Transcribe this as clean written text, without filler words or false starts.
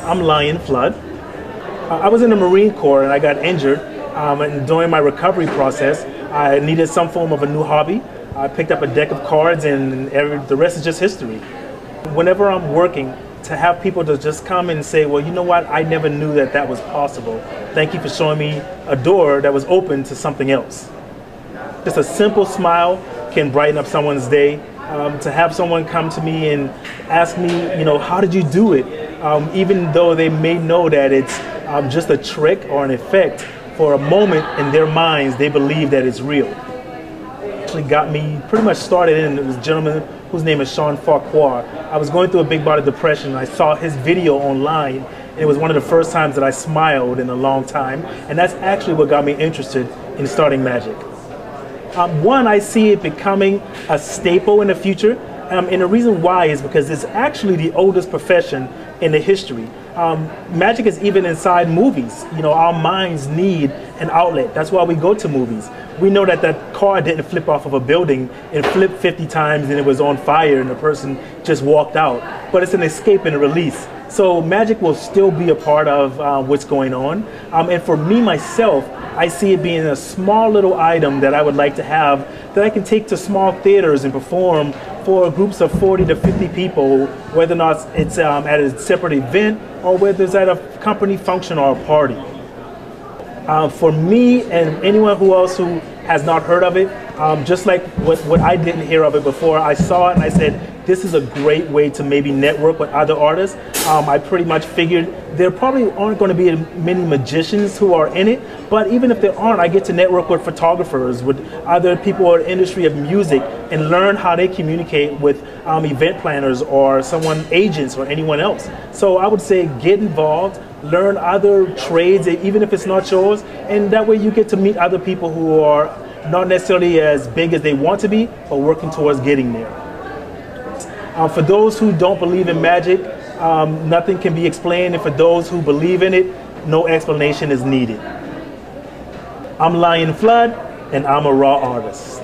I'm Lion Flood. I was in the Marine Corps and I got injured. And during my recovery process, I needed some form of a new hobby. I picked up a deck of cards and the rest is just history. Whenever I'm working, to have people to just come and say, well, you know what, I never knew that that was possible. Thank you for showing me a door that was open to something else. Just a simple smile can brighten up someone's day. To have someone come to me and ask me, you know, how did you do it? Even though they may know that it's just a trick or an effect, for a moment in their minds, they believe that it's real. Actually got me pretty much started in, it was a gentleman whose name is Sean Farquhar. I was going through a big bout of depression and I saw his video online, and it was one of the first times that I smiled in a long time, and that's actually what got me interested in starting magic. One, I see it becoming a staple in the future, and the reason why is because it's actually the oldest profession in the history. Magic is even inside movies. You know, our minds need an outlet. That's why we go to movies. We know that that car didn't flip off of a building and flip 50 times and it was on fire and the person just walked out. But it's an escape and a release. So magic will still be a part of what's going on. And for me, myself, I see it being a small little item that I would like to have that I can take to small theaters and perform for groups of 40 to 50 people, whether or not it's at a separate event or whether it's at a company function or a party. For me and anyone who has not heard of it, just like what I didn't hear of it before, I saw it and I said, this is a great way to maybe network with other artists. I pretty much figured there probably aren't going to be many magicians who are in it, but even if there aren't, I get to network with photographers, with other people in the industry of music, and learn how they communicate with event planners or agents or anyone else. So I would say get involved, learn other trades, even if it's not yours, and that way you get to meet other people who are not necessarily as big as they want to be, but working towards getting there. For those who don't believe in magic, nothing can be explained, and for those who believe in it, no explanation is needed. I'm Lion Flood, and I'm a raw artist.